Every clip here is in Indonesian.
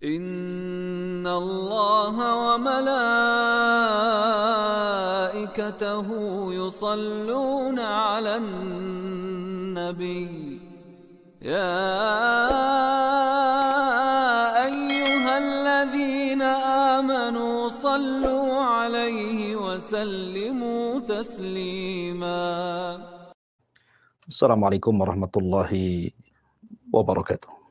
إن الله وملائكته يصلون على النبي يا أيها الذين آمنوا صلوا عليه وسلموا تسليما. Assalamualaikum warahmatullahi wabarakatuh.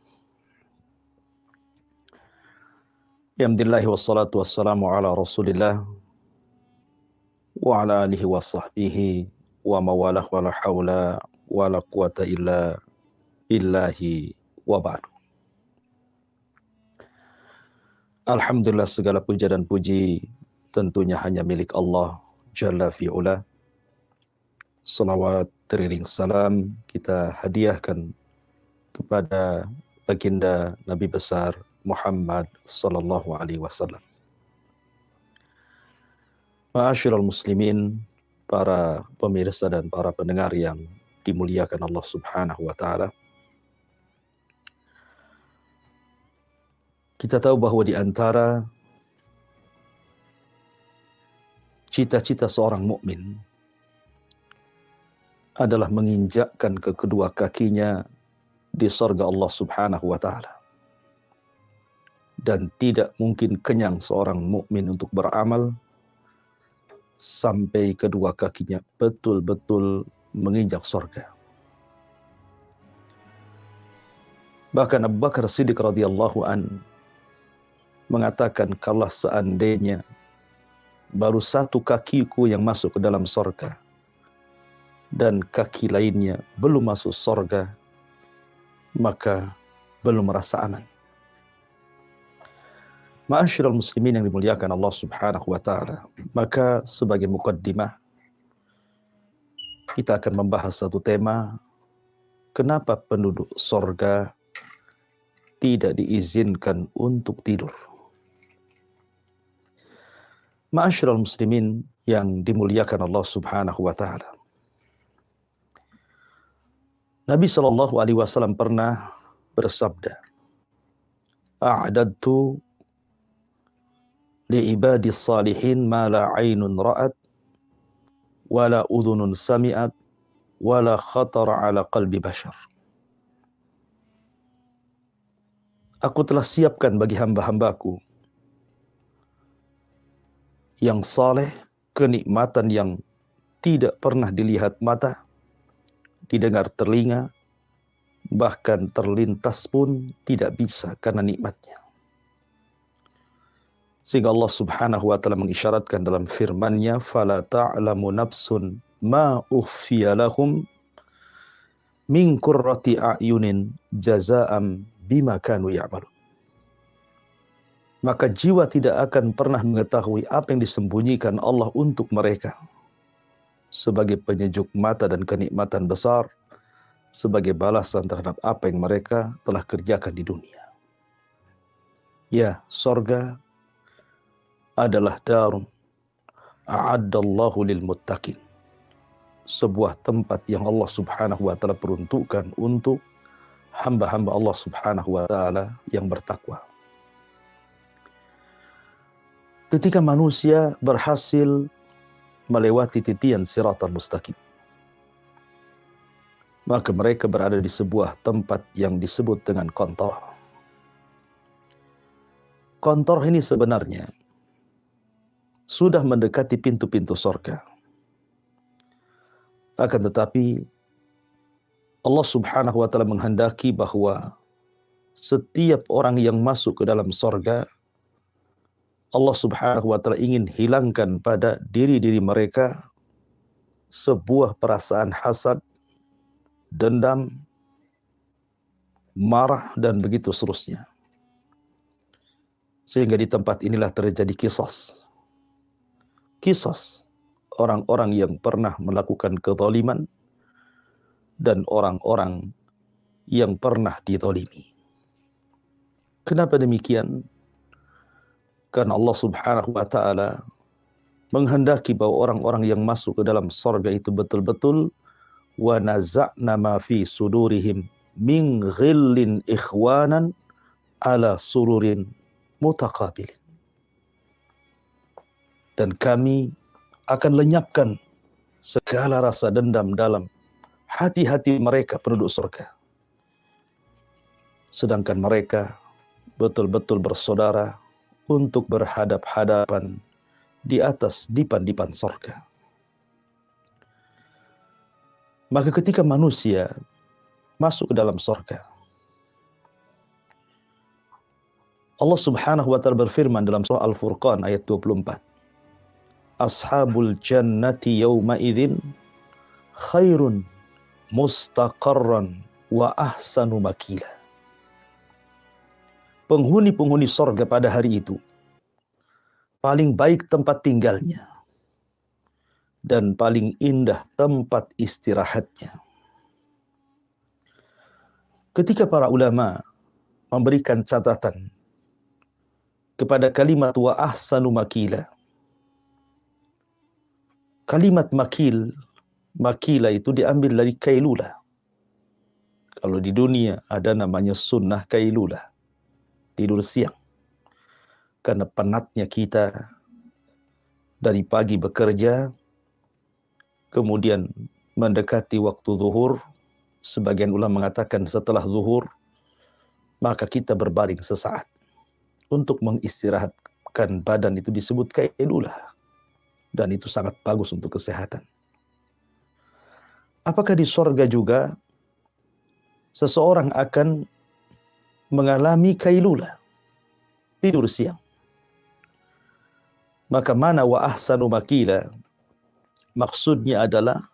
Alhamdulillah wassalatu wassalamu ala Rasulillah wa ala alihi wa sahbihi wa mawalah wa la hawla wa la quwata illa billahi wa ba'du. Alhamdulillah, segala puja dan puji tentunya hanya milik Allah Jalla fi'ula. Salawat teriring salam kita hadiahkan kepada baginda Nabi besar Muhammad sallallahu alaihi wasallam. Ma'asyiral muslimin, para pemirsa dan para pendengar yang dimuliakan Allah Subhanahu wa taala. Kita tahu bahwa di antara cita-cita seorang mukmin adalah menginjakkan ke kedua kakinya di surga Allah Subhanahu wa taala. Dan tidak mungkin kenyang seorang mukmin untuk beramal sampai kedua kakinya betul-betul menginjak surga. Bahkan Abu Bakar Siddiq radhiyallahu an mengatakan, kalau seandainya baru satu kakiku yang masuk ke dalam surga dan kaki lainnya belum masuk surga, maka belum merasa aman. Ma'asyiral muslimin yang dimuliakan Allah Subhanahu wa taala, maka sebagai mukaddimah kita akan membahas satu tema, kenapa penduduk surga tidak diizinkan untuk tidur. Ma'asyiral muslimin yang dimuliakan Allah Subhanahu wa taala, Nabi sallallahu alaihi wasallam pernah bersabda, "A'dadtu li'ibadis salihin ma la 'ainun ra'at wa la udhunun sami'at wa la khatara 'ala qalbi bashar." Aku telah siapkan bagi hamba-hambaku yang saleh kenikmatan yang tidak pernah dilihat mata, didengar telinga, bahkan terlintas pun tidak bisa karena nikmatnya. Sehingga Allah Subhanahu wa taala mengisyaratkan dalam firman-Nya, "Fala ta'lamu nafsun ma ukhfiya lahum min qurrati a'yunin jazaa'an bima kanu ya'malun." Maka jiwa tidak akan pernah mengetahui apa yang disembunyikan Allah untuk mereka sebagai penyejuk mata dan kenikmatan besar, sebagai balasan terhadap apa yang mereka telah kerjakan di dunia. Ya, surga adalah darun a'addallahu lil muttaqin, sebuah tempat yang Allah Subhanahu wa taala peruntukkan untuk hamba-hamba Allah Subhanahu wa taala yang bertakwa. Ketika manusia berhasil melewati titian siratal mustaqim, maka mereka berada di sebuah tempat yang disebut dengan qantarah. Qantarah ini sebenarnya sudah mendekati pintu-pintu surga. Akan tetapi Allah Subhanahu wa taala menghendaki bahwa setiap orang yang masuk ke dalam surga, Allah Subhanahu wa taala ingin hilangkan pada diri-diri mereka sebuah perasaan hasad, dendam, marah, dan begitu seterusnya. Sehingga di tempat inilah terjadi kisah orang-orang yang pernah melakukan kezaliman dan orang-orang yang pernah dizalimi. Kenapa demikian? Karena Allah Subhanahu wa taala menghendaki bahwa orang-orang yang masuk ke dalam surga itu betul-betul wa naza'na ma fi sudurihim min ghillin ikhwanan ala sururin mutaqabilin. Dan kami akan lenyapkan segala rasa dendam dalam hati-hati mereka penduduk surga. Sedangkan mereka betul-betul bersaudara untuk berhadap-hadapan di atas dipan-dipan surga. Maka ketika manusia masuk ke dalam surga, Allah Subhanahu wa taala berfirman dalam surah Al-Furqan ayat 24. Ashabul jannati yawma idzin khairun mustaqarran wa ahsanu makila. Penghuni-penghuni surga pada hari itu paling baik tempat tinggalnya dan paling indah tempat istirahatnya. Ketika para ulama memberikan catatan kepada kalimat wa ahsanu makila, kalimat makila itu diambil dari kailula. Kalau di dunia ada namanya sunnah kailula, tidur siang. Karena penatnya kita dari pagi bekerja, kemudian mendekati waktu zuhur, sebagian ulama mengatakan setelah zuhur, maka kita berbaring sesaat. Untuk mengistirahatkan badan itu disebut kailula. Dan itu sangat bagus untuk kesehatan. Apakah di surga juga seseorang akan mengalami kailula, tidur siang? Maka mana wa ahsanu makila, maksudnya adalah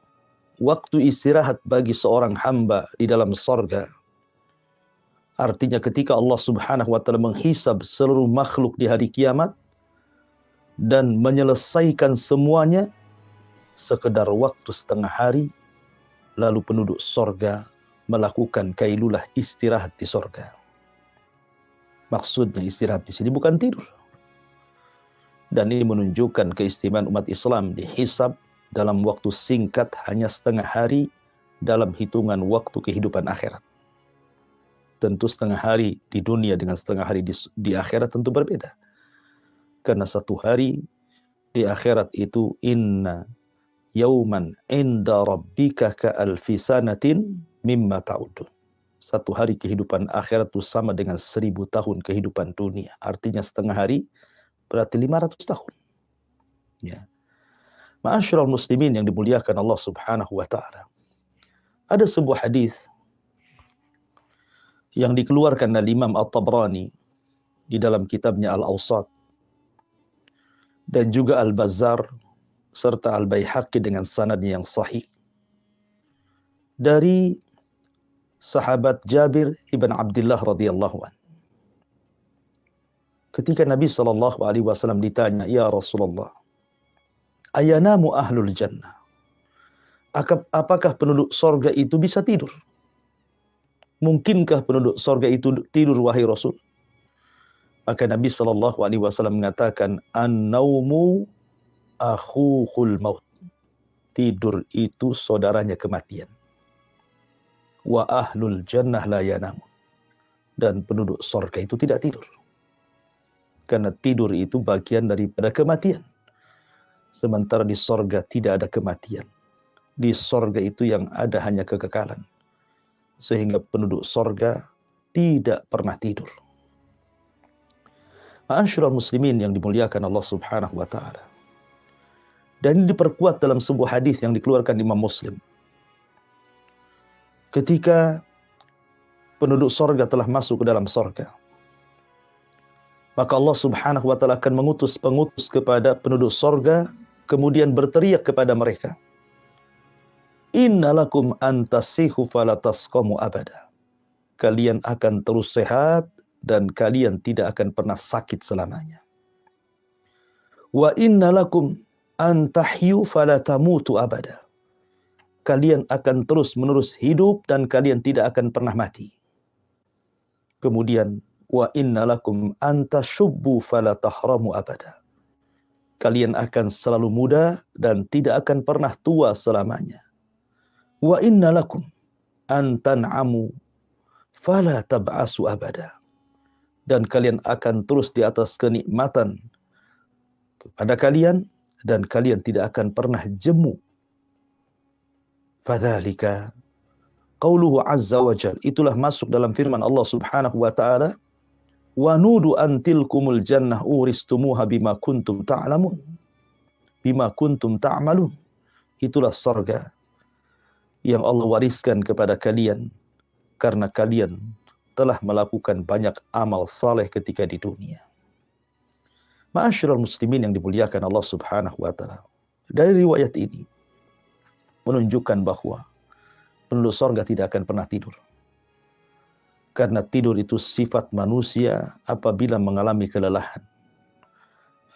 waktu istirahat bagi seorang hamba di dalam surga. Artinya ketika Allah Subhanahu wa taala menghisab seluruh makhluk di hari kiamat dan menyelesaikan semuanya sekedar waktu setengah hari, lalu penduduk surga melakukan kailulah, istirahat di surga. Maksudnya istirahat di sini bukan tidur. Dan ini menunjukkan keistimewaan umat Islam dihisab dalam waktu singkat, hanya setengah hari dalam hitungan waktu kehidupan akhirat. Tentu setengah hari di dunia dengan setengah hari di akhirat tentu berbeda. Karena satu hari di akhirat itu inna yauman inda rabbika ka alfi sanatin mimma ta'udun. Satu hari kehidupan akhirat itu sama dengan 1000 tahun kehidupan dunia. Artinya setengah hari berarti 500 tahun. Ya. Ma'asyiral muslimin yang dimuliakan Allah Subhanahu wa taala. Ada sebuah hadis yang dikeluarkan oleh Imam At-Tabrani di dalam kitabnya Al-Awsat dan juga Al-Bazzar serta Al-Baihaqi dengan sanad yang sahih dari sahabat Jabir ibn Abdullah radhiyallahu an. Ketika Nabi SAW ditanya, "Ya Rasulullah, ayanamu ahlul jannah?" Apakah penduduk surga itu bisa tidur? Mungkinkah penduduk surga itu tidur, wahai Rasul? Maka Nabi SAW mengatakan, "An-naumu akhuhul maut." Tidur itu saudaranya kematian. Wa ahlul jannah la yanamun. Dan penduduk surga itu tidak tidur. Karena tidur itu bagian daripada kematian. Sementara di surga tidak ada kematian. Di surga itu yang ada hanya kekekalan. Sehingga penduduk surga tidak pernah tidur. Ma'asyiral muslimin yang dimuliakan Allah Subhanahu wa taala. Dan ini diperkuat dalam sebuah hadis yang dikeluarkan Imam Muslim. Ketika penduduk surga telah masuk ke dalam surga, maka Allah Subhanahu wa taala akan mengutus pengutus kepada penduduk surga, kemudian berteriak kepada mereka, "Innalakum antasihu falatasqamu abada." Kalian akan terus sehat dan kalian tidak akan pernah sakit selamanya. Wa innalakum antahyu falatamutu abada. Kalian akan terus menerus hidup dan kalian tidak akan pernah mati. Kemudian wa innalakum antashubbu falatahramu abada. Kalian akan selalu muda dan tidak akan pernah tua selamanya. Wa innalakum antan'amu fala tab'asu abada. dan kalian akan terus di atas kenikmatan kepada kalian, dan kalian tidak akan pernah jemu. Fadzalika qauluhu azza wa jal, itulah masuk dalam firman Allah Subhanahu wa taala, wa nudu an tilkumul jannah uristumuha bima kuntum ta'lamun, bima kuntum ta'malun. Itulah surga yang Allah wariskan kepada kalian karena kalian telah melakukan banyak amal saleh ketika di dunia. Ma'asyiral muslimin yang dimuliakan Allah Subhanahu wa taala, dari riwayat ini menunjukkan bahwa penduduk surga tidak akan pernah tidur. Karena tidur itu sifat manusia apabila mengalami kelelahan,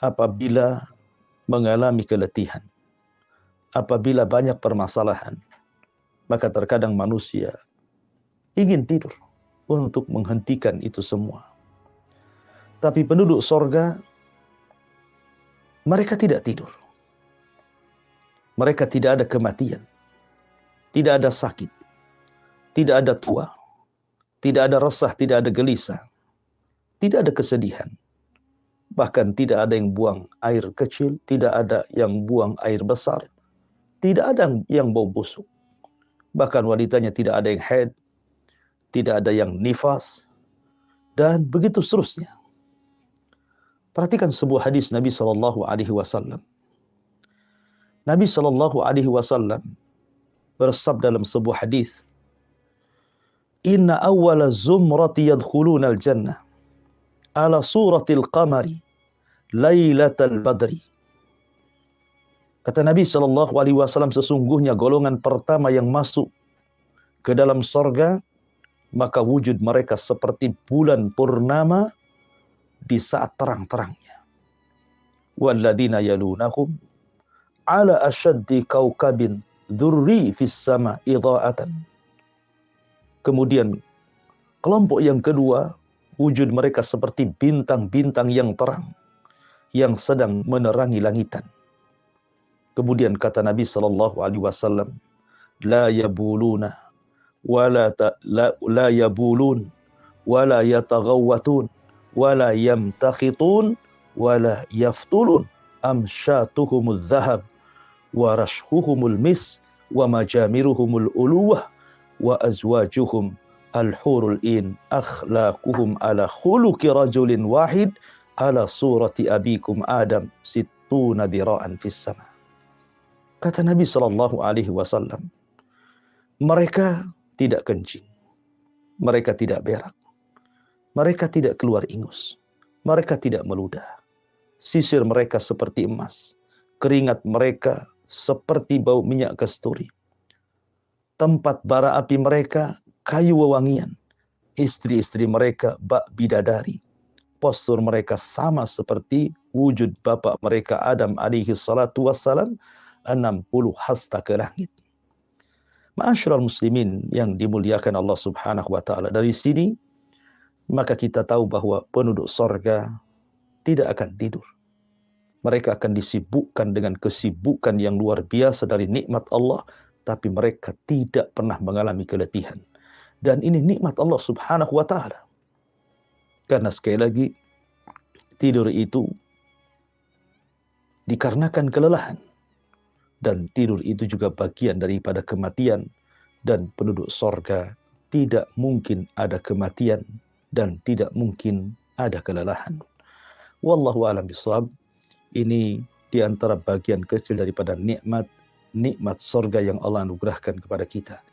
apabila mengalami keletihan, apabila banyak permasalahan, maka terkadang manusia ingin tidur untuk menghentikan itu semua. Tapi penduduk surga, mereka tidak tidur. Mereka tidak ada kematian, tidak ada sakit, tidak ada tua, tidak ada resah, tidak ada gelisah, tidak ada kesedihan. Bahkan tidak ada yang buang air kecil, tidak ada yang buang air besar, tidak ada yang bau busuk. Bahkan wanitanya tidak ada yang haid, tidak ada yang nifas, dan begitu seterusnya. Perhatikan sebuah hadis Nabi SAW. Nabi SAW bersabda dalam sebuah hadis, Inna awwala zumrati yadkhuluna al-jannah ala suratil qamari lailatal badri. Kata Nabi SAW, sesungguhnya golongan pertama yang masuk ke dalam surga, maka wujud mereka seperti bulan purnama di saat terang-terangnya. Walladzina yalunahum ala asyaddi kaukabin dzurri fis sama idha'atan. Kemudian kelompok yang kedua, wujud mereka seperti bintang-bintang yang terang yang sedang menerangi langitan. Kemudian kata Nabi SAW, la yabuluna wala la yabulun wala yataghawwatun wala yamtakhitun wala yaftulun amsyatuhumul dhahab wa rashhuhumul mis wa majamiruhumul uluwah wa azwajuhum al-hurul in akhlaquhum ala khuluqi rajulin wahid ala surati abikum Adam sittuna dira'an fis sama. Kata Nabi SAW, mereka tidak kencing, mereka tidak berak, mereka tidak keluar ingus, mereka tidak meludah. Sisir mereka seperti emas, keringat mereka seperti bau minyak kasturi. Tempat bara api mereka kayu wewangian, istri-istri mereka bak bidadari. Postur mereka sama seperti wujud bapak mereka Adam alaihi salatu wassalam, 60 hasta ke langit. Ma'asyiral muslimin yang dimuliakan Allah Subhanahu wa taala, dari sini maka kita tahu bahwa penduduk surga tidak akan tidur. Mereka akan disibukkan dengan kesibukan yang luar biasa dari nikmat Allah, tapi mereka tidak pernah mengalami keletihan. Dan ini nikmat Allah Subhanahu wa taala. Karena sekali lagi, tidur itu dikarenakan kelelahan. Dan tidur itu juga bagian daripada kematian. Dan penduduk surga tidak mungkin ada kematian dan tidak mungkin ada kelelahan. Wallahu a'lam bishawab. Ini diantara bagian kecil daripada nikmat surga yang Allah anugerahkan kepada kita.